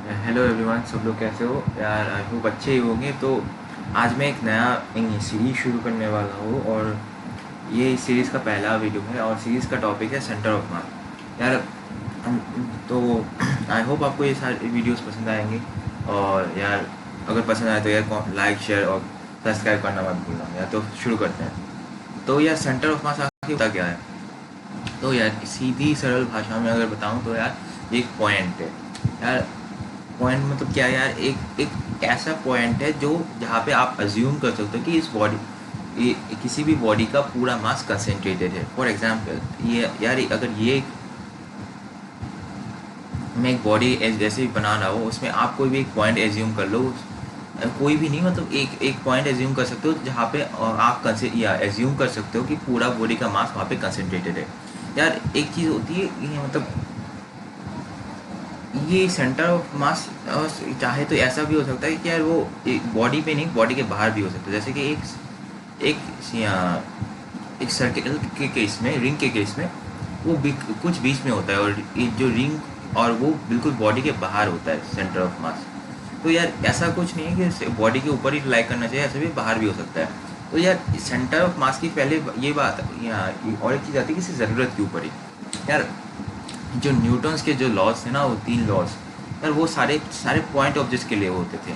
Hello everyone, सब लोग कैसे हो यार? आई होप अच्छे ही होंगे। तो आज मैं एक नया सीरीज़ शुरू करने वाला हूँ और ये इस सीरीज़ का पहला वीडियो है और सीरीज़ का टॉपिक है सेंटर ऑफ मास। यार तो आई होप आपको ये सारे वीडियोस पसंद आएंगे। और यार अगर पसंद आए तो यार लाइक शेयर और सब्सक्राइब करना मत भूलना। यार तो शुरू करते हैं। तो यार सेंटर ऑफ मास आखिर होता क्या है? तो यार सीधी सरल भाषा में अगर बताऊँ तो यार एक पॉइंट है। यार पॉइंट मतलब क्या है यार? एक एक ऐसा पॉइंट है जो जहाँ पे आप अज्यूम कर सकते हो कि इस बॉडी किसी भी बॉडी का पूरा मास कंसेंट्रेटेड है। फॉर एग्जांपल ये यार अगर ये मैं एक बॉडी जैसे भी बना रहा हूँ उसमें आप कोई भी एक पॉइंट एज्यूम कर लो। कोई भी नहीं, मतलब एक एक पॉइंट एज्यूम कर सकते हो जहाँ पे आप या एज्यूम कर सकते हो कि पूरा बॉडी का मास वहाँ पे कंसेंट्रेटेड है। यार एक चीज़ होती है ये मतलब ये सेंटर ऑफ मास चाहे तो ऐसा भी हो सकता है कि यार वो बॉडी पे नहीं, बॉडी के बाहर भी हो सकता है। जैसे कि एक एक सर्किल के केस में, रिंग के केस में वो कुछ बीच में होता है और जो रिंग और वो बिल्कुल बॉडी के बाहर होता है सेंटर ऑफ मास। तो यार ऐसा कुछ नहीं है कि बॉडी के ऊपर ही लाई करना चाहिए, ऐसा भी बाहर भी हो सकता है। तो यार सेंटर ऑफ मास की पहले ये बात यहाँ और एक चीज़ आती है कि ज़रूरत के ऊपर ही। यार जो न्यूटन्स के जो लॉज थे ना, वो 3 लॉज, यार वो सारे सारे पॉइंट ऑब्जेक्ट्स के लिए होते थे।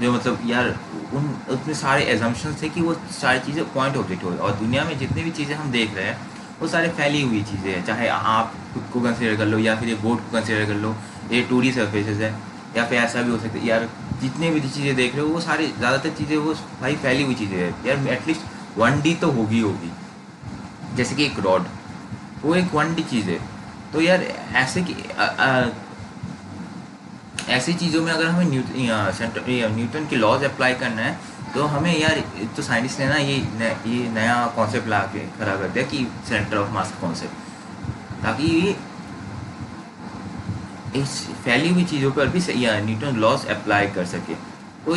जो मतलब यार उन उसमें सारे एजम्पशंस थे कि वो सारी चीज़ें पॉइंट ऑब्जेक्ट हो। और दुनिया में जितनी भी चीज़ें हम देख रहे हैं वो सारे फैली हुई चीज़ें हैं। चाहे आप खुद को कंसिडर कर लो या फिर ये बोर्ड को कंसिडर कर लो, ये 2D सर्फेसेस है। या फिर ऐसा भी हो सकता है यार जितने भी चीज़ें देख रहे हो वो सारी ज़्यादातर चीज़ें वो भाई फैली हुई चीज़ें हैं। यार एटलीस्ट 1D तो होगी होगी। जैसे कि एक रॉड, वो एक 1D चीज़ है। तो यार ऐसे कि ऐसी चीज़ों में अगर हमें न्यूटन के लॉज अप्लाई करना है तो हमें यार तो साइंटिस्ट ने ना ये नया कॉन्सेप्ट ला के खड़ा कर दिया कि सेंटर ऑफ मास कॉन्सेप्ट, ताकि ये इस फैली हुई चीज़ों पर भी न्यूटन लॉज अप्लाई कर सके। तो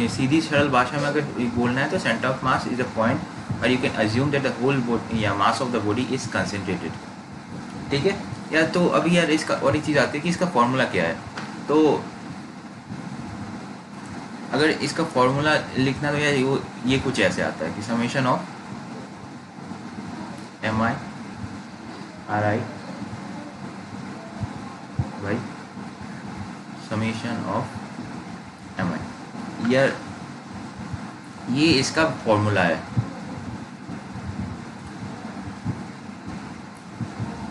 सीधी सरल भाषा में अगर बोलना है तो center of mass is a point और you can assume that the whole या mass of the body is concentrated. ठीक है यार। तो अभी यार इसका और एक चीज़ आती है कि इसका फॉर्मूला क्या है। तो अगर इसका फॉर्मूला लिखना तो यार ये कुछ ऐसे आता है कि summation of MI RI by summation of MI। यार ये इसका फॉर्मूला है।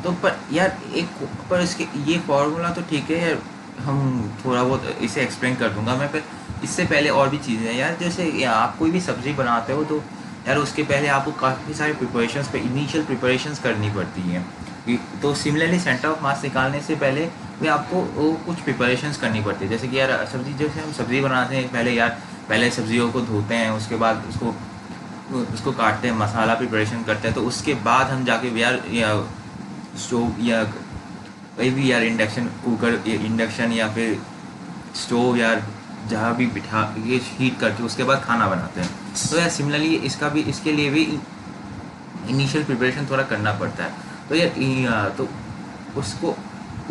तो पर यार एक पर इसके ये फॉर्मूला तो ठीक है यार, हम थोड़ा बहुत इसे एक्सप्लेन कर दूंगा मैं। पर इससे पहले और भी चीज़ें हैं यार। जैसे आप कोई भी सब्ज़ी बनाते हो तो यार उसके पहले आपको काफ़ी सारे प्रिपरेशंस पे इनिशियल प्रिपरेशंस करनी पड़ती हैं। तो सिमिलरली सेंटर ऑफ मास निकालने से पहले भी आपको वो कुछ प्रिपरेशंस करनी पड़ती है। जैसे कि यार सब्ज़ी, जैसे हम सब्ज़ी बनाते हैं पहले यार, पहले सब्जियों को धोते हैं, उसके बाद उसको उसको काटते हैं, मसाला प्रिपरेशन करते हैं, तो उसके बाद हम जाके यार स्टोव या कोई भी यार इंडक्शन कुकर, इंडक्शन या फिर स्टोव यार जहाँ भी बिठा ये हीट करके उसके बाद खाना बनाते हैं। तो यार सिमिलरली इसका भी, इसके लिए भी इनिशियल प्रिपरेशन थोड़ा करना पड़ता है। तो यार तो उसको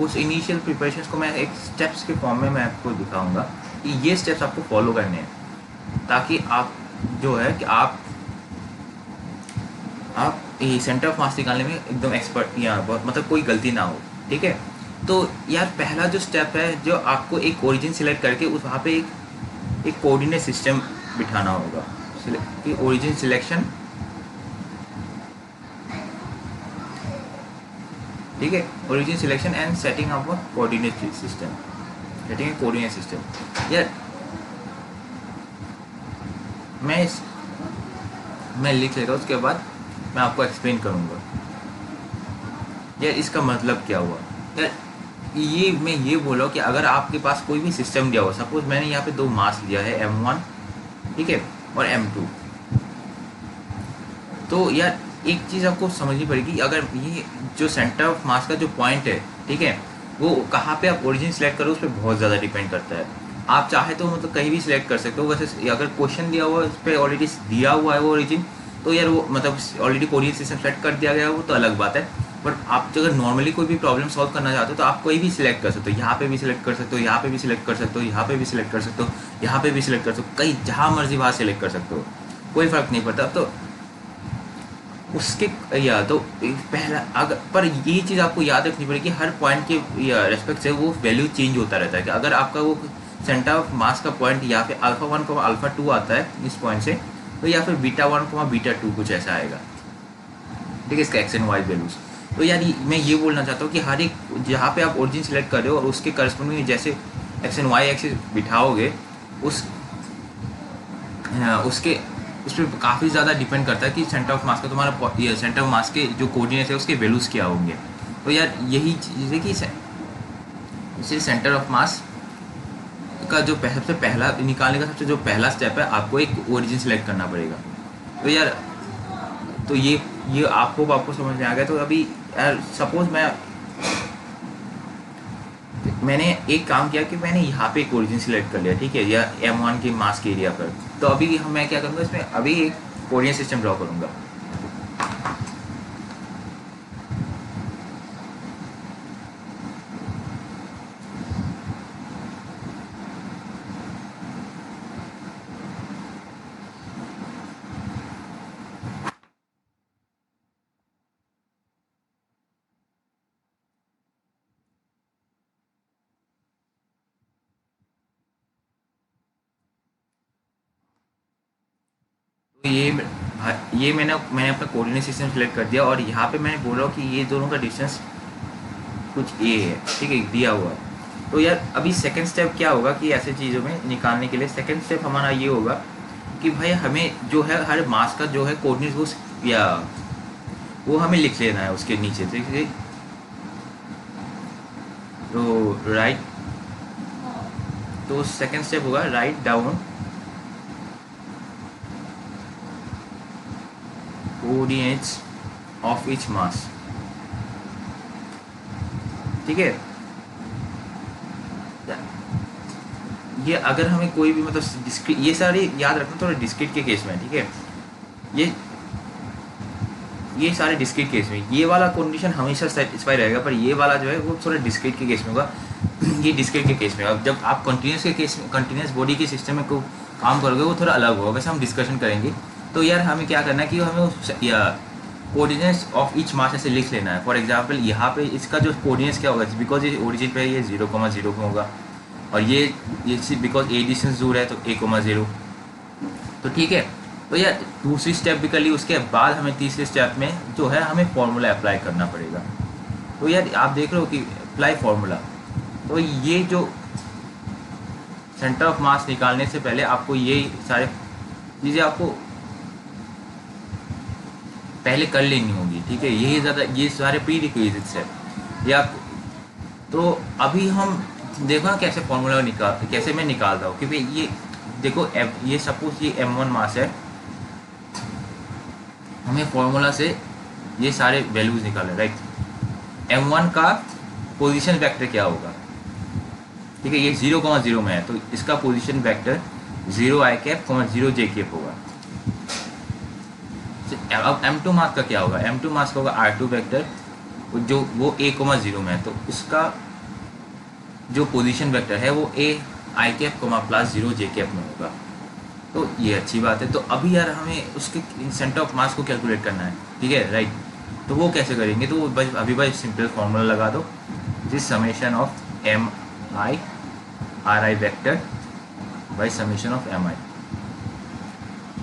उस इनिशियल प्रिपरेशन को मैं एक स्टेप्स के फॉर्म में मैं आपको दिखाऊंगा कि ये स्टेप्स आपको फॉलो करने हैं, ताकि आप जो है कि आप ये सेंटर ऑफ मास निकालने में एकदम एक्सपर्ट या बहुत मतलब कोई गलती ना हो। ठीक है। तो यार पहला जो स्टेप है, जो आपको एक ओरिजिन सिलेक्ट करके उस वहाँ पे एक कोऑर्डिनेट सिस्टम बिठाना होगा। ओरिजिन सिलेक्शन, ठीक है, origin selection and setting of a coordinate system, setting A coordinate system. यार मैं इस मैं लिख लेता हूँ, उसके बाद मैं आपको एक्सप्लेन करूँगा यार इसका मतलब क्या हुआ। यार ये मैं ये बोल रहा हूँ कि अगर आपके पास कोई भी सिस्टम दिया हो, सपोज मैंने यहाँ पे 2 मास लिया है M1, ठीक है, और M2। तो यार एक चीज़ आपको समझनी पड़ेगी, अगर ये जो सेंटर ऑफ मास का जो पॉइंट है, ठीक है, वो कहाँ पे आप ओरिजिन सेलेक्ट करो उस पर बहुत ज़्यादा डिपेंड करता है। आप चाहे तो मतलब कहीं भी सिलेक्ट कर सकते हो। वैसे अगर क्वेश्चन दिया हुआ है उस पर ऑलरेडी दिया हुआ है वो ओरिजिन, तो यार वो मतलब ऑलरेडी कोऑर्डिनेट सिस्टम सेट कर दिया गया है, वो तो अलग बात है। बट आप अगर नॉर्मली कोई भी प्रॉब्लम सॉल्व करना चाहते हो तो आप कोई भी सिलेक्ट कर सकते हो, यहाँ पे भी सिलेक्ट कर सकते हो, यहाँ पे भी सिलेक्ट कर सकते हो, यहाँ पे भी सिलेक्ट कर सकते हो, यहाँ पे भी सिलेक्ट कर सकते हो, कहीं जहाँ मर्जी वहाँ सिलेक्ट कर सकते हो, कोई फ़र्क नहीं पड़ता। तो उसके या तो पहला अगर पर ये चीज़ आपको याद रखनी पड़ेगी, हर पॉइंट के या रेस्पेक्ट से वो वैल्यू चेंज होता रहता है। कि अगर आपका वो सेंटर ऑफ मास का पॉइंट यहाँ पे अल्फा 1 अल्फा 2 आता है इस पॉइंट से, तो या फिर बीटा 1 बीटा 2 कुछ ऐसा आएगा, ठीक है, इसका एक्स एंड वाई वैल्यूज़। तो यार मैं ये बोलना चाहता हूँ कि हर एक जहाँ पे आप ओरिजिन सेलेक्ट कर रहे हो और उसके करस्पॉन्डिंग जैसे एक्स एंड वाई एक्सिस बिठाओगे उस उसके उस पर काफ़ी ज़्यादा डिपेंड करता है कि सेंटर ऑफ मास का तुम्हारा ये सेंटर ऑफ मास के जो कोऑर्डिनेट्स है उसके वैल्यूज़ क्या होंगे। तो यार यही चीज़ है कि इसे सेंटर ऑफ मास का जो सबसे पहला निकालने का सबसे जो पहला स्टेप है, आपको एक ओरिजिन सेलेक्ट करना पड़ेगा। तो यार तो ये आपको समझ में आ गया। तो अभी यार सपोज मैंने एक काम किया कि मैंने यहाँ पे एक ओरिजिन सिलेक्ट कर लिया, ठीक है, या M1 के मास के एरिया पर। तो अभी मैं क्या करूँगा, इसमें अभी एक कोऑर्डिनेट सिस्टम ड्रॉ करूँगा। तो ये मैंने अपना कोऑर्डिनेट सिस्टम सेलेक्ट कर दिया और यहाँ पे मैंने बोल रहा हूँ कि ये दोनों का डिस्टेंस कुछ ए है, ठीक है, दिया हुआ है। तो यार अभी सेकंड स्टेप क्या होगा कि ऐसे चीज़ों में निकालने के लिए सेकंड स्टेप हमारा ये होगा कि भाई हमें जो है हर मास का जो है कोऑर्डिनेट वो हमें लिख लेना है उसके नीचे, ठीक है। तो तो सेकंड स्टेप होगा write down coordinates of each mass, ठीक है। ये अगर हमें कोई भी मतलब डिस्क्रीट, ये सारे याद रखना थोड़ा डिस्क्रीट के केस में, ठीक है। ये ये सारे डिस्क्रीट केस में ये वाला कंडीशन हमेशा सेटिस्फाई रहेगा, पर ये वाला जो है वो थोड़ा डिस्क्रीट के केस में होगा। ये डिस्क्रीट के केस में, अब जब आप कंटिन्यूस के केस में कंटिन्यूस बॉडी के सिस्टम में को काम करोगे वो थोड़ा अलग होगा, वैसे हम डिस्कशन करेंगे। तो यार हमें क्या करना है कि हमें कोऑर्डिनेट्स ऑफ ईच मास ऐसे लिख लेना है। फॉर एग्जांपल यहाँ पे इसका जो कोऑर्डिनेट्स क्या होगा, बिकॉज ये ओरिजिन पे ये 0,0 में होगा और ये बिकॉज ए डिस्टेंस दूर है तो A,0, तो ठीक है। तो यार दूसरी स्टेप भी कर ली, उसके बाद हमें तीसरे स्टेप में जो है हमें फॉर्मूला अप्लाई करना पड़ेगा। तो यार आप देख रहे हो कि अप्लाई फॉर्मूला, तो ये जो सेंटर ऑफ मास निकालने से पहले आपको ये सारे चीज़ें आपको पहले कर लेनी होगी, ठीक है। ये सारे प्री रिक्विजिट्स है ये आप। तो अभी हम देखो ना कैसे फॉर्मूला कैसे मैं निकालता हूँ, क्योंकि ये देखो ये सपोज ये M1 मास है, हमें फॉर्मूला से ये सारे वैल्यूज निकाले, राइट। M1 का पोजीशन वेक्टर क्या होगा, ठीक है, ये 0,0 में है तो इसका position vector 0i cap 0j cap होगा। अब M2 मास का क्या होगा, M2 मास का होगा R2 वेक्टर जो वो A,0 में है तो उसका जो पोजीशन वेक्टर है वो ai कैप +0j कैप में होगा। तो ये अच्छी बात है। तो अभी यार हमें उसके सेंटर ऑफ मास को कैलकुलेट करना है, ठीक है, राइट। तो वो कैसे करेंगे, तो बस अभी बस सिंपल फार्मूला लगा दो, this summation of mi ri vector by summation of mi।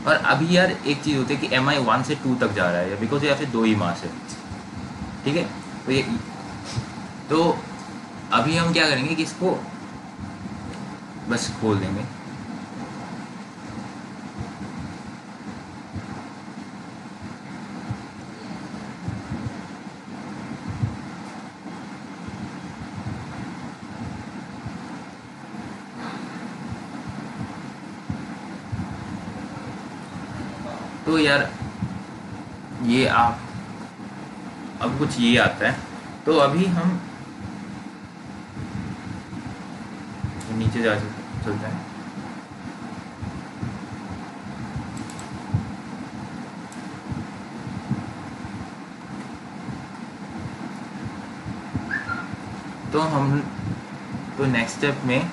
और अभी यार एक चीज़ होती है कि mi 1 से 2 तक जा रहा है बिकॉज या फिर 2 ही मास है, ठीक है। तो अभी हम क्या करेंगे कि इसको बस खोल देंगे। तो यार ये आप अब कुछ ये आता है, तो अभी हम नीचे जा चलते हैं। तो नेक्स्ट स्टेप में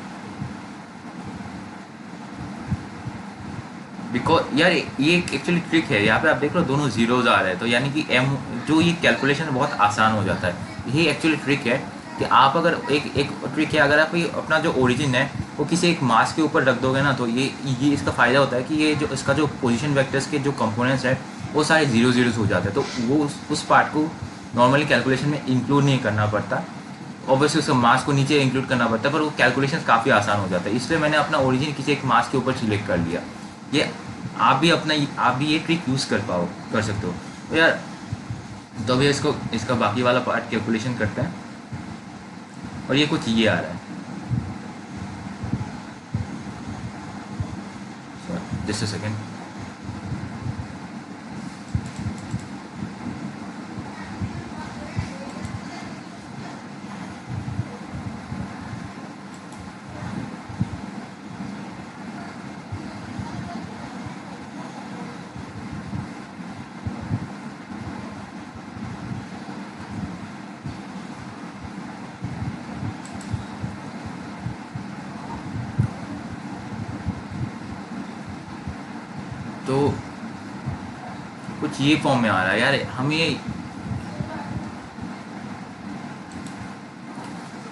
बिकॉज यार ये एक्चुअली ट्रिक है, यहाँ पे आप देख लो दोनों जीरोज आ रहे हैं, तो यानी कि एम जो ये कैलकुलेशन बहुत आसान हो जाता है। यही एक्चुअली ट्रिक है कि आप अगर एक ट्रिक है, अगर आप ये अपना जो ओरिजिन है वो किसी एक मास के ऊपर रख दोगे ना, तो ये इसका फ़ायदा होता है कि ये जो इसका जो पोजीशन वेक्टर्स के जो कंपोनेंट्स है वो सारे जीरो जीरोज हो जाते हैं, तो वो उस पार्ट को नॉर्मली कैलकुलेशन में इंक्लूड नहीं करना पड़ता। ऑब्वियसली उसका मास को नीचे इंक्लूड करना पड़ता है, पर वो कैलकुलेशन काफ़ी आसान हो जाता है, इसलिए मैंने अपना ओरिजिन किसी एक मास के ऊपर सिलेक्ट कर लिया। ये आप भी ये ट्रिक यूज़ कर सकते हो। तो यार तो अभी इसका बाकी वाला पार्ट कैलकुलेशन करते हैं, और ये कुछ ये आ रहा है, जस्ट अ सेकेंड। तो कुछ ये फॉर्म में आ रहा है यार, हम ये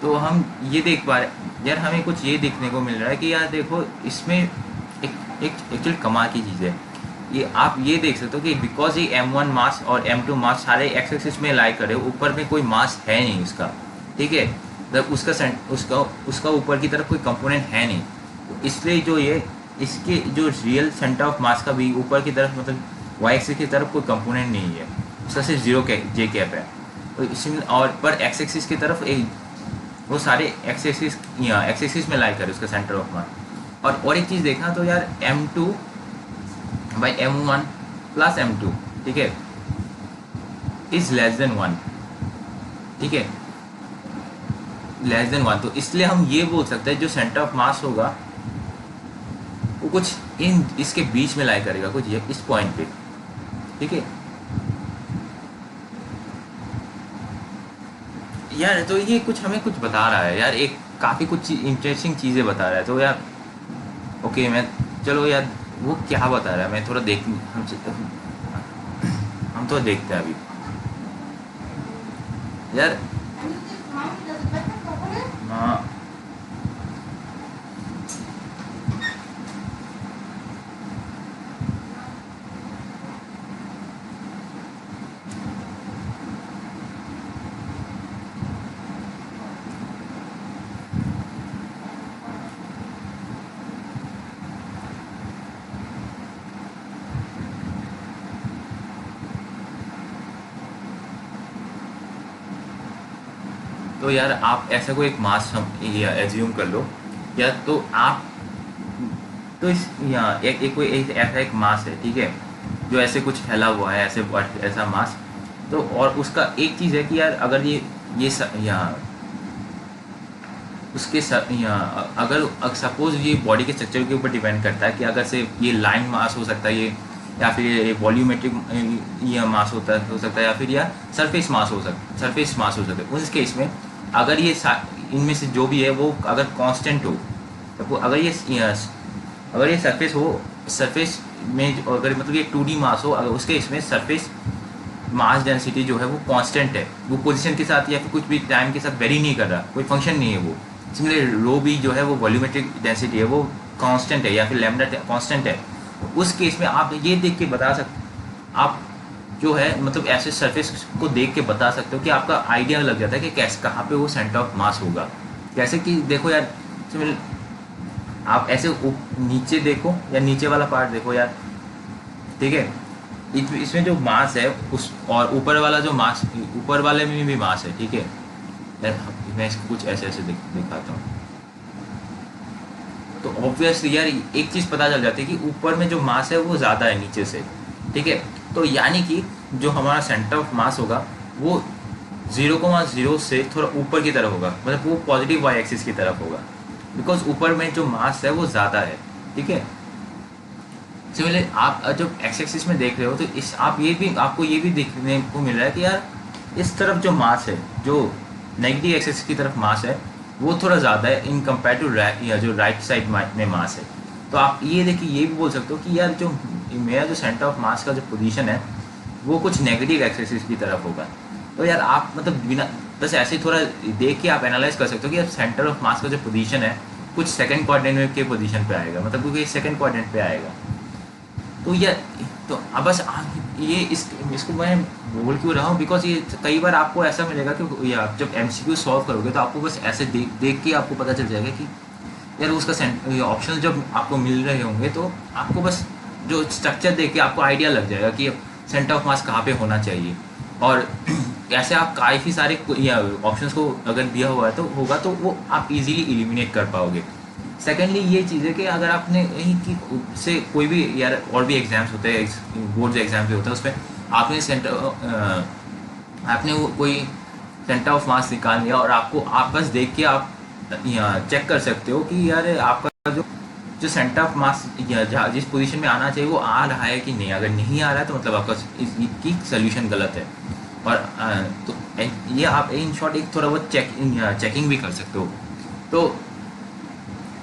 तो हम ये देख पा रहे यार, हमें कुछ ये देखने को मिल रहा है कि यार देखो इसमें एक एक्चुअली कमाल की चीज़ है। ये आप ये देख सकते हो कि बिकॉज ये M1 मास और M2 मास सारे एक्स एक्सिस में लाई करे, ऊपर में कोई मास है नहीं उसका, ठीक है, मतलब उसका ऊपर की तरफ कोई कंपोनेंट है नहीं, तो इसलिए जो ये इसके जो रियल सेंटर ऑफ मास का भी ऊपर की तरफ मतलब वाई एक्सिस की तरफ कोई कंपोनेंट नहीं है, उसका सिर्फ जीरो जे कैप है। तो इसमें और पर एक्स एक्सिस की तरफ एक वो सारे एक्स एक्सिस में लाई करे उसका सेंटर ऑफ मास। और एक चीज़ देखना तो यार M2 by M1 plus M2, ठीक है, इज लेस देन 1, ठीक है, लेस देन 1, तो इसलिए हम ये बोल सकते हैं जो सेंटर ऑफ मास होगा वो कुछ इसके बीच में लाई करेगा, कुछ ये इस पॉइंट पे, ठीक है यार। तो ये कुछ हमें कुछ बता रहा है यार, एक काफ़ी कुछ इंटरेस्टिंग चीज़ें बता रहा है, तो यार ओके मैं चलो यार वो क्या बता रहा है मैं थोड़ा देख हम तो देखते हैं अभी यार। हाँ तो यार आप ऐसा कोई एक मास हम एज्यूम कर लो, या तो आप तो इस यहाँ एक कोई ऐसा एक मास है, ठीक है, जो ऐसे कुछ फैला हुआ है, ऐसा मास। तो और उसका एक चीज़ है कि यार अगर यहाँ उसके यहाँ अगर सपोज ये बॉडी के स्ट्रक्चर के ऊपर डिपेंड करता है कि अगर से ये लाइन मास हो सकता है ये, या फिर ये वॉल्यूमेट्रिक या मास हो सकता है, या फिर या सरफेस मास हो सकता है। उस केस में अगर ये इनमें से जो भी है वो अगर कांस्टेंट हो, तो अगर ये सरफेस में अगर मतलब ये 2D मास हो, अगर उसके इसमें सरफेस मास डेंसिटी जो है वो कांस्टेंट है, वो पोजीशन के साथ या फिर कुछ भी टाइम के साथ वेरी नहीं कर रहा, कोई फंक्शन नहीं है वो। सिमिलर रो भी जो है वो वॉल्यूमेट्रिक डेंसिटी है, वो कांस्टेंट है, या फिर लैम्डा कांस्टेंट है। उस केस में आप ये देख के बता सकते, आप जो है मतलब ऐसे सरफेस को देख के बता सकते हो कि आपका आइडिया लग जाता है कि कैसे कहाँ पे वो सेंटर ऑफ मास होगा। जैसे कि देखो यार आप ऐसे नीचे देखो या नीचे वाला पार्ट देखो यार, ठीक है, इसमें जो मास है उस और ऊपर वाला जो मास, ऊपर वाले में भी मास है, ठीक है यार। मैं इसको कुछ ऐसे दिखाता हूँ, तो ऑब्वियसली यार एक चीज़ पता चल जाती है कि ऊपर में जो मास है वो ज़्यादा है नीचे से, ठीक है। तो यानी कि जो हमारा सेंटर ऑफ मास होगा वो 0,0 से थोड़ा ऊपर की तरफ होगा, मतलब वो पॉजिटिव वाई एक्सिस की तरफ होगा, बिकॉज ऊपर में जो मास है वो ज़्यादा है, ठीक है। सिमिलरली आप जब एक्स एक्सिस में देख रहे हो तो आपको ये भी देखने को मिल रहा है कि यार इस तरफ जो मास है, जो नेगेटिव एक्सेस की तरफ मास है वो थोड़ा ज़्यादा है इन कंपेयर टू या जो राइट साइड में मास है। तो आप ये देखिए ये भी बोल सकते हो कि यार जो मेरा जो सेंटर ऑफ मास का जो पोजीशन है वो कुछ नेगेटिव एक्सेस की तरफ होगा। तो यार आप मतलब बिना बस ऐसे ही थोड़ा देख के आप एनालाइज कर सकते हो कि यार सेंटर ऑफ मास का जो पोजीशन है कुछ सेकंड क्वाड्रेंट के पोजीशन पे आएगा, मतलब क्योंकि सेकंड क्वाड्रेंट पे आएगा। तो ये तो अब बस ये इसको मैं बोल क्यों रहा हूँ, बिकॉज ये कई बार आपको ऐसा मिलेगा कि आप जब एमसीक्यू सॉल्व करोगे तो आपको बस ऐसे देख के आपको पता चल जाएगा कि यार उसका ऑप्शन जब आपको मिल रहे होंगे तो आपको बस जो स्ट्रक्चर देख के आपको आइडिया लग जाएगा कि सेंटर ऑफ मास कहाँ पे होना चाहिए। और ऐसे आप काफ़ी सारे ऑप्शंस को अगर दिया हुआ है तो होगा तो वो आप इजीली एलिमिनेट कर पाओगे। सेकेंडली ये चीज़ है कि अगर आपने यहीं की से कोई भी यार और भी एग्ज़ाम्स होते हैं, बोर्ड एग्ज़ाम्स भी होता है, उसमें आपने आपने वो कोई सेंटर ऑफ मास निकाल लिया और आपको आप बस देख के आप यहाँ चेक कर सकते हो कि यार आपका जो जो सेंटर ऑफ मास या जिस पोजीशन में आना चाहिए वो आ रहा है कि नहीं। अगर नहीं आ रहा है तो मतलब आपका इसकी सोल्यूशन गलत है। और तो ये आप इन शॉर्ट एक थोड़ा बहुत चेकिंग भी कर सकते हो। तो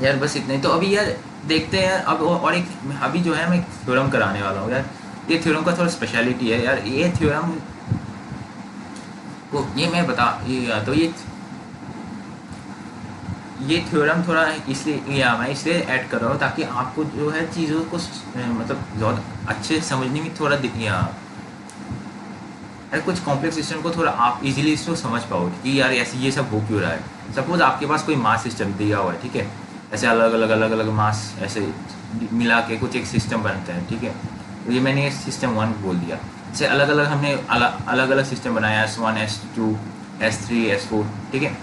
यार बस इतना ही। तो अभी यार देखते हैं यार अब और एक अभी जो है मैं एक थ्योरम कराने वाला हूँ यार। ये थ्योरम का थोड़ा स्पेशलिटी है यार। ये थ्योरम को ये मैं बता तो ये थ्योरम थोड़ा इसलिए या मैं इसलिए ऐड कर रहा हूँ ताकि आपको जो है चीज़ों को मतलब ज़्यादा अच्छे समझने में थोड़ा यार कुछ कॉम्प्लेक्स सिस्टम को थोड़ा आप इजीली इसको समझ पाओगे कि यार ऐसे ये सब हो क्यों रहा है। सपोज आपके पास कोई मास सिस्टम दिया हुआ है, ठीक है, ऐसे अलग अलग मास ऐसे मिला के कुछ एक सिस्टम बनता है, ठीक है। तो ये मैंने सिस्टम 1 बोल दिया। ऐसे अलग अलग हमने अलग अलग सिस्टम बनाया, S1 S2 S3 S4, ठीक है।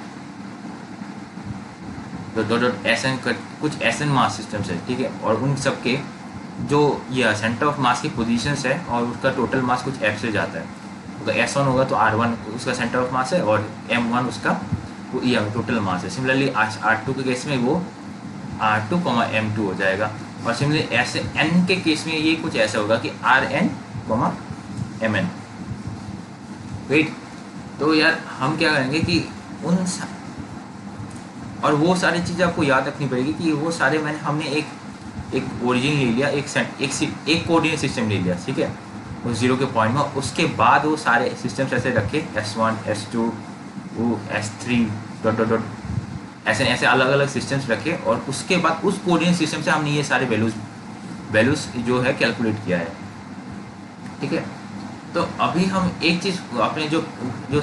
तो एसएन कुछ एसएन मास सिस्टम्स है, ठीक है, और उन सब के जो ये सेंटर ऑफ मास की पोजीशंस है और उसका टोटल मास कुछ एफ से जाता है। तो S1 होगा तो R1 उसका सेंटर ऑफ मास है और M1 उसका ये टोटल मास है। सिमिलरली R2 के केस में वो R2, M2 हो जाएगा। और सिमिलरली ऐसे N के केस में ये कुछ ऐसा होगा कि Rn, Mn। वेट, तो यार हम क्या करेंगे कि उन और वो सारी चीज़ें आपको याद रखनी पड़ेगी कि वो सारे हमने एक ओरिजिन ले लिया, एक कोऑर्डिनेट सिस्टम ले लिया, ठीक है, उस जीरो के पॉइंट में। उसके बाद वो सारे सिस्टम्स ऐसे रखे S1 S2 वो S3 डॉट डॉट डॉट ऐसे अलग अलग सिस्टम्स रखे और उसके बाद उस कोऑर्डिनेट सिस्टम से हमने ये सारे वैल्यूज़ जो है कैलकुलेट किया है, ठीक है। तो अभी हम एक चीज़ अपने जो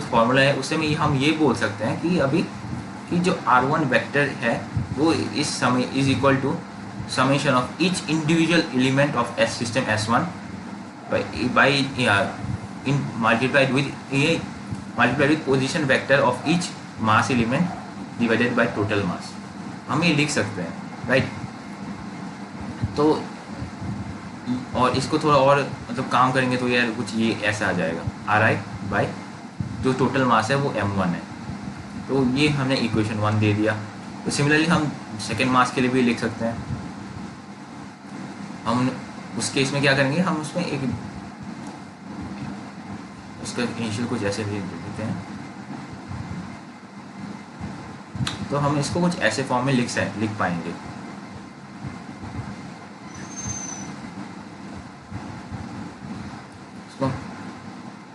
फॉर्मूला है उससे में हम ये बोल सकते हैं कि अभी कि जो R1 वेक्टर है वो इस समय is equal to summation of each individual element of S system S1 by in multiplied with position vector of each mass element divided by total mass. हम ये लिख सकते हैं, राइट। तो और इसको थोड़ा और मतलब काम करेंगे तो यार कुछ ये ऐसा आ जाएगा Ri बाय जो टोटल मास है वो M1 है। तो ये हमने इक्वेशन 1 दे दिया। तो सिमिलरली हम सेकेंड मास के लिए भी लिख सकते हैं। हम उस केस में क्या करेंगे, हम उसमें एक उसका इनिशियल कुछ ऐसे भी देते हैं। तो हम इसको कुछ ऐसे फॉर्म में लिख पाएंगे।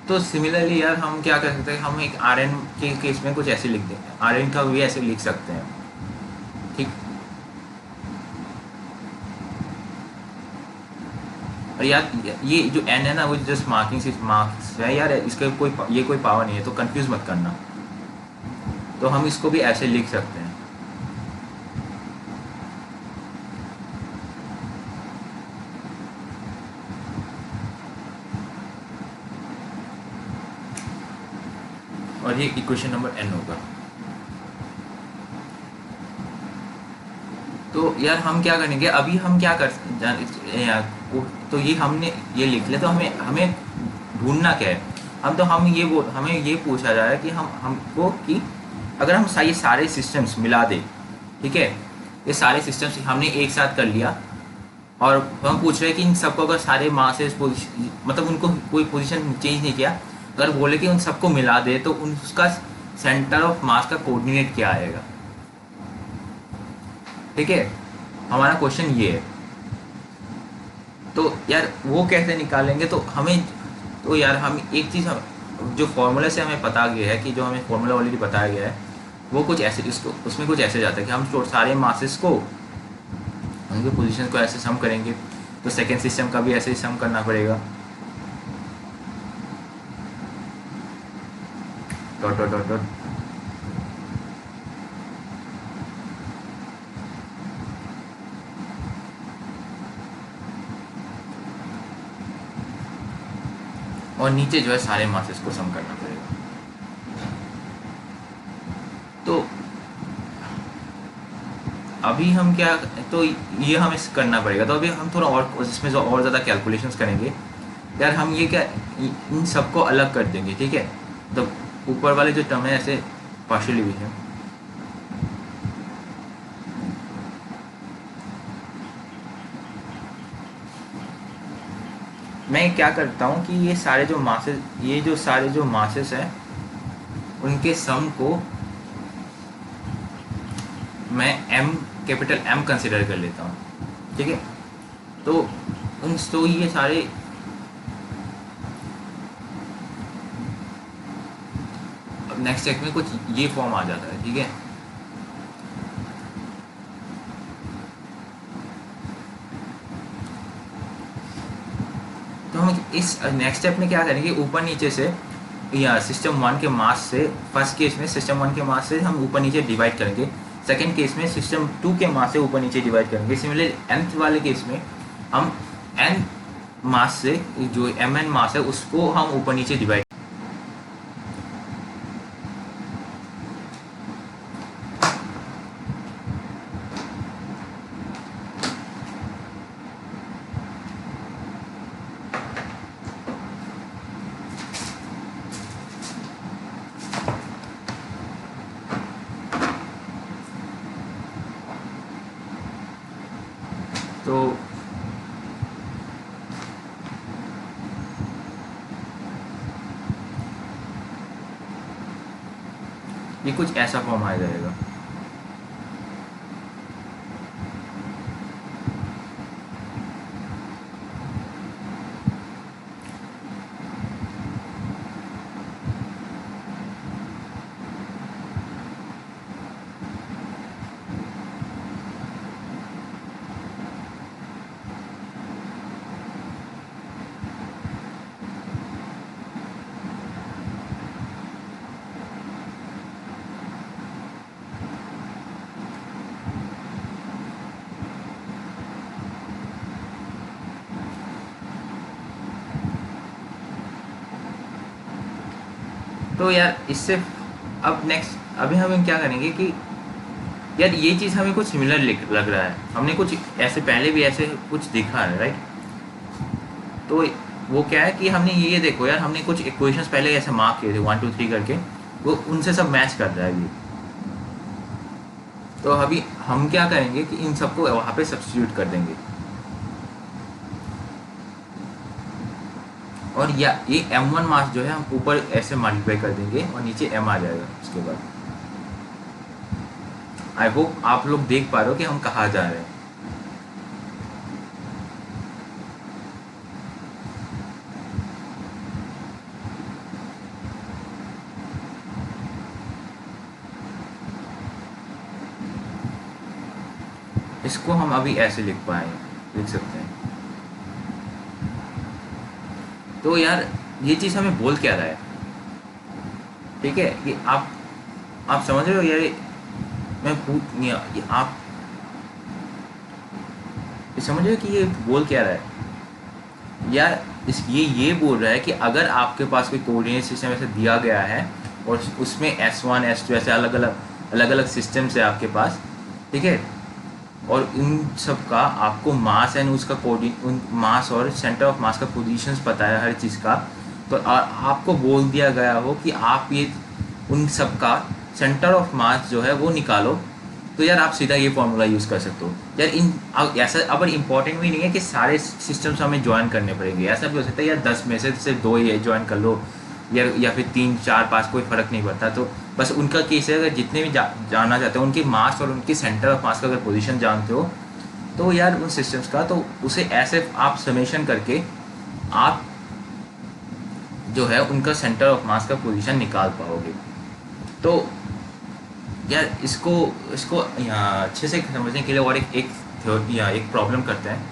तो सिमिलरली यार हम क्या कर सकते हैं, हम एक Rn के केस में कुछ ऐसे लिख देंगे, Rn का भी ऐसे लिख सकते हैं, ठीक। और यार ये जो n है ना वो जस्ट मार्क्स है यार, इसका कोई पावर नहीं है, तो कंफ्यूज मत करना। तो हम इसको भी ऐसे लिख सकते हैं। और ये इक्वेशन नंबर n होगा। तो यार हम क्या करेंगे, अभी हम क्या कर तो ये हमने ये लिख लिया। तो हमें ढूंढना क्या है, हमें ये पूछा जा रहा है कि हमको कि अगर हम ये सारे सिस्टम्स मिला दें, ठीक है, ये सारे सिस्टम्स हमने एक साथ कर लिया और हम पूछ रहे हैं कि इन सबको अगर सारे मासेस मतलब उनको कोई पोजीशन चेंज नहीं किया, अगर बोले कि उन सबको मिला दे तो उसका सेंटर ऑफ मास का कोऑर्डिनेट क्या आएगा। ठीक है, हमारा क्वेश्चन ये है। तो यार वो कैसे निकालेंगे, तो हमें, तो यार हम एक चीज़, हम जो फॉर्मूले से हमें पता गया है, कि जो हमें फॉर्मूला ऑलरेडी बताया गया है, वो कुछ ऐसे, उसको उसमें कुछ ऐसे जाता है कि हम सारे मासेस को, उनके पोजीशन को ऐसे सम करेंगे, तो सेकेंड सिस्टम का भी ऐसे ही सम करना पड़ेगा, डॉट डॉट डॉट डॉट। और नीचे जो है सारे मासेस को सम करना पड़ेगा। तो अभी हम क्या, तो ये हमें करना पड़ेगा। तो अभी हम थोड़ा और इसमें जो और ज़्यादा कैलकुलेशंस करेंगे यार, हम ये क्या, इन सबको अलग कर देंगे। ठीक है, तो ऊपर वाले जो टर्म है ऐसे पार्शियल डिवीजन, मैं क्या करता हूँ कि ये सारे जो मासेस, ये जो सारे जो मासेस हैं उनके सम को मैं एम, कैपिटल एम कंसिडर कर लेता हूँ। ठीक है, तो तो ये सारे, अब नेक्स्ट स्टेप में कुछ ये फॉर्म आ जाता है। ठीक है, तो हम इस नेक्स्ट स्टेप में क्या करेंगे, ऊपर नीचे से, या सिस्टम वन के मास से, फर्स्ट केस में सिस्टम वन के मास से हम ऊपर नीचे डिवाइड करेंगे, सेकेंड केस में सिस्टम टू के मास से ऊपर नीचे डिवाइड करेंगे। सिमिलरली nth वाले केस में हम n मास से, जो mn मास है उसको हम ऊपर नीचे डिवाइड। तो ये कुछ ऐसा फॉर्म आ जाएगा। तो यार इससे, अब नेक्स्ट, अभी हम क्या करेंगे कि यार ये चीज़ हमें कुछ सिमिलर लग रहा है, हमने कुछ ऐसे पहले भी ऐसे कुछ देखा है, राइट। तो वो क्या है कि हमने ये देखो यार, हमने कुछ इक्वेशंस पहले ऐसे मार्क किए थे 1 2 3 करके, वो उनसे सब मैच कर रहा है ये। तो अभी हम क्या करेंगे कि इन सबको वहाँ पे सब्स्टिट्यूट कर देंगे, और या ये m1 मास जो है हम ऊपर ऐसे मल्टीप्लाई कर देंगे और नीचे m आ जाएगा उसके बाद। आई होप आप लोग देख पा रहे हो कि हम कहाँ जा रहे हैं। इसको हम अभी ऐसे लिख सकते हैं। तो यार ये चीज़ हमें बोल क्या रहा है, ठीक है, कि आप समझ रहे हो यार, मैं पूछ नहीं, आप समझ रहे हो कि ये बोल क्या रहा है यार। ये बोल रहा है कि अगर आपके पास कोई कोऑर्डिनेट सिस्टम ऐसे दिया गया है और उसमें S1 S2 ऐसे अलग अलग सिस्टम्स है आपके पास, ठीक है, और इन सब का आपको मास एंड उसका उन मास और सेंटर ऑफ मास का पोजीशंस पता है हर चीज़ का, तो आपको बोल दिया गया हो कि आप ये उन सब का सेंटर ऑफ मास जो है वो निकालो, तो यार आप सीधा ये फॉर्मूला यूज़ कर सकते हो यार। ऐसा अब इम्पॉर्टेंट भी नहीं है कि सारे सिस्टम्स हमें ज्वाइन करने पड़ेंगे, ऐसा भी हो सकता है यार 10 में से सिर्फ 2 ही ज्वाइन कर लो, या फिर 3 4 5 कोई फ़र्क नहीं पड़ता। तो बस उनका केस है, अगर जितने भी जानना चाहते हो उनके मास और उनके सेंटर ऑफ मास का अगर पोजीशन जानते हो तो यार उन सिस्टम्स का, तो उसे ऐसे आप समेशन करके आप जो है उनका सेंटर ऑफ मास का पोजीशन निकाल पाओगे। तो यार इसको इसको यहाँ अच्छे से समझने के लिए और एक प्रॉब्लम करते हैं।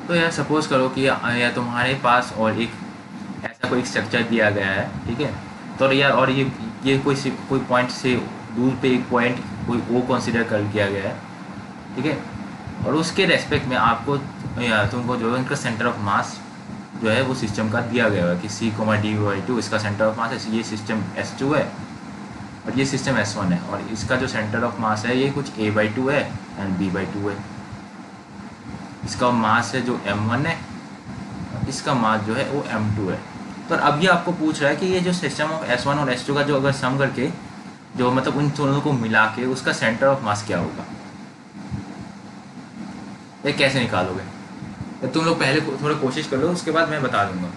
तो यार सपोज करो कि या तुम्हारे पास और एक ऐसा कोई स्ट्रक्चर दिया गया है, ठीक है। तो यार और ये कोई पॉइंट से दूर पे एक पॉइंट कोई ओ कंसिडर कर किया गया है, ठीक है। और उसके रेस्पेक्ट में आपको या तुमको जो है इनका सेंटर ऑफ मास जो है वो सिस्टम का दिया गया है कि C,D/2 इसका सेंटर ऑफ मास है, ये सिस्टम S2 है और ये सिस्टम S1 है, और इसका जो सेंटर ऑफ मास है ये कुछ A/2 है एंड B/2 है। इसका मास है जो M1 है, इसका मास जो है वो M2 है। पर अब ये आपको पूछ रहा है कि ये जो सिस्टम ऑफ S1 और S2 का जो अगर सम करके जो मतलब उन दोनों को मिला के उसका सेंटर ऑफ मास क्या होगा, ये कैसे निकालोगे? तो तुम लोग पहले थोड़ा कोशिश कर लो, उसके बाद मैं बता दूंगा।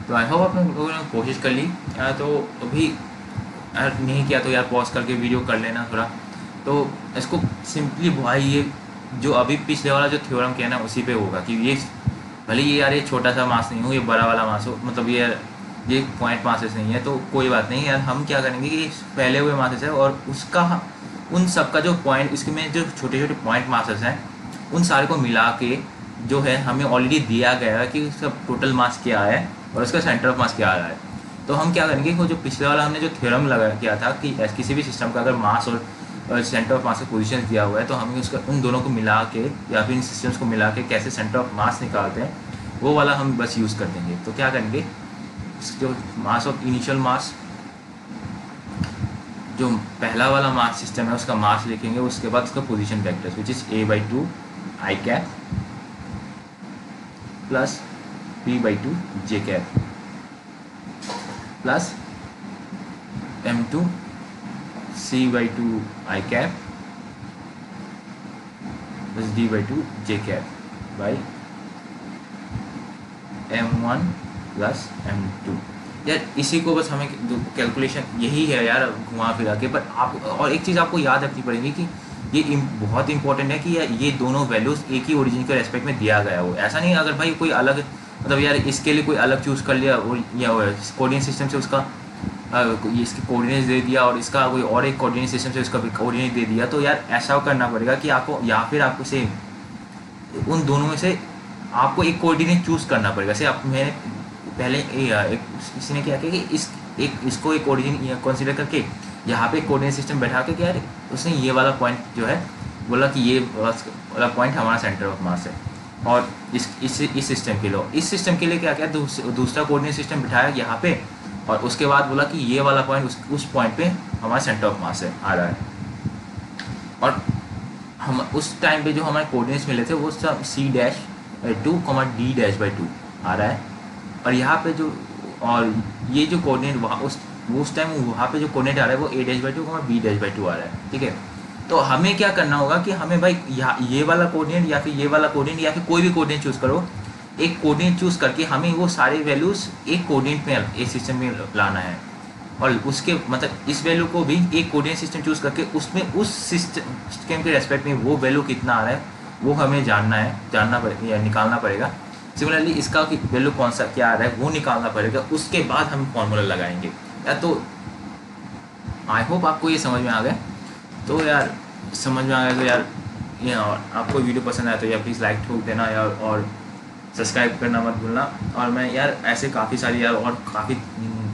तो आई होप आप लोगों ने कोशिश कर ली। तो अभी यार नहीं किया तो यार पॉज करके वीडियो कर लेना थोड़ा। तो इसको सिंपली भाई ये जो अभी पिछले वाला जो थ्योरम किया ना उसी पे होगा कि ये भले ये यार ये छोटा सा मास नहीं हो, ये बड़ा वाला मास हो, मतलब ये पॉइंट मासेस नहीं है, तो कोई बात नहीं यार। हम क्या करेंगे कि फैले हुए मासेस है और उसका उन सब का जो पॉइंट इसके में जो छोटे छोटे पॉइंट मासेस हैं उन सारे को मिला के जो है हमें ऑलरेडी दिया गया है कि उसका टोटल मास क्या है और उसका सेंटर ऑफ मास क्या आ रहा है। तो हम क्या करेंगे, वो जो पिछले वाला हमने जो थ्योरम लगा किया था कि किसी भी सिस्टम का अगर मास और सेंटर ऑफ मास का पोजीशन दिया हुआ है तो हमें उसका उन दोनों को मिला के या फिर इन सिस्टम्स को मिला के कैसे सेंटर ऑफ मास निकालते हैं वो वाला हम बस यूज़ कर देंगे। तो क्या करेंगे, जो मास ऑफ इनिशियल मास जो पहला वाला मास सिस्टम है उसका मास लिखेंगे, उसके बाद उसका position vectors which is A/2 I cap plus B/2 J cap plus M2 C/2 I cap plus D/2 J cap by M1 plus M2। यार इसी को बस हमें कैलकुलेशन यही है यार घुमा फिरा के। पर आप और एक चीज़ आपको याद रखनी पड़ेगी कि ये बहुत इंपॉर्टेंट है कि ये दोनों वैल्यूज़ एक ही ओरिजिन के रेस्पेक्ट में दिया गया हो। ऐसा नहीं अगर भाई कोई अलग मतलब यार इसके लिए कोई अलग चूज़ कर लिया और या कोऑर्डिनेट सिस्टम से उसका इसके कोऑर्डिनेट्स दे दिया और इसका कोई और एक कोऑर्डिनेट सिस्टम से उसका भी कोऑर्डिनेट दे दिया, तो यार ऐसा करना पड़ेगा कि आपको या फिर आपको से उन दोनों में से आपको एक कोऑर्डिनेट चूज़ करना पड़ेगा। जैसे आप मैंने पहले एक किसी ने क्या किया कि इसको एक कोऑर्डिनेट कंसीडर करके यहाँ पे कोऑर्डिनेट सिस्टम बैठा के कि यार उसने ये वाला पॉइंट जो है बोला कि ये वाला पॉइंट हमारा सेंटर ऑफ मास है। और इस सिस्टम के लिए क्या क्या दूसरा कोऑर्डिनेट सिस्टम बिठाया यहाँ पे और उसके बाद बोला कि ये वाला पॉइंट उस पॉइंट पे हमारा सेंटर ऑफ मास है आ रहा है। और हम उस टाइम पे जो हमारे कोऑर्डिनेट्स मिले थे वो सब C-2, D-2 आ रहा है। और यहाँ पे जो और ये जो कोऑर्डिनेट वहाँ उस टाइम वहाँ पे जो कोऑर्डिनेट आ रहा है वो A-2, B-2 आ रहा है, ठीक है। तो हमें क्या करना होगा कि हमें भाई ये वाला कोऑर्डिनेट या फिर ये वाला कोऑर्डिनेट या फिर कोई भी कोऑर्डिनेट चूज़ करो, एक कोऑर्डिनेट चूज़ करके हमें वो सारे वैल्यूज़ एक कोऑर्डिनेट में एक सिस्टम में लाना है। और उसके मतलब इस वैल्यू को भी एक कोऑर्डिनेट सिस्टम चूज़ करके उसमें उस सिस्टम के रेस्पेक्ट में वो वैल्यू कितना आ रहा है वो हमें जानना पड़ेगा या निकालना पड़ेगा। सिमिलरली इसका वैल्यू कौन सा क्या आ रहा है वो निकालना पड़ेगा, उसके बाद हम फॉर्मूला लगाएंगे। या तो आई होप आपको ये समझ में आ गया। तो यार समझ में आ गया तो यार या आपको वीडियो पसंद आया तो यार प्लीज़ लाइक ठोक देना यार, और सब्सक्राइब करना मत भूलना। और मैं यार ऐसे काफ़ी सारी यार और काफ़ी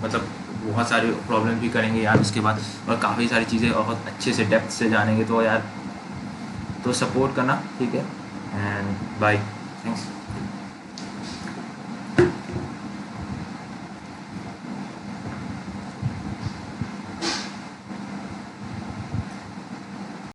मतलब बहुत सारे प्रॉब्लम भी करेंगे यार उसके बाद, और काफ़ी सारी चीज़ें बहुत अच्छे से डेप्थ से जानेंगे, तो यार तो सपोर्ट करना, ठीक है, एंड बाय, थैंक्स।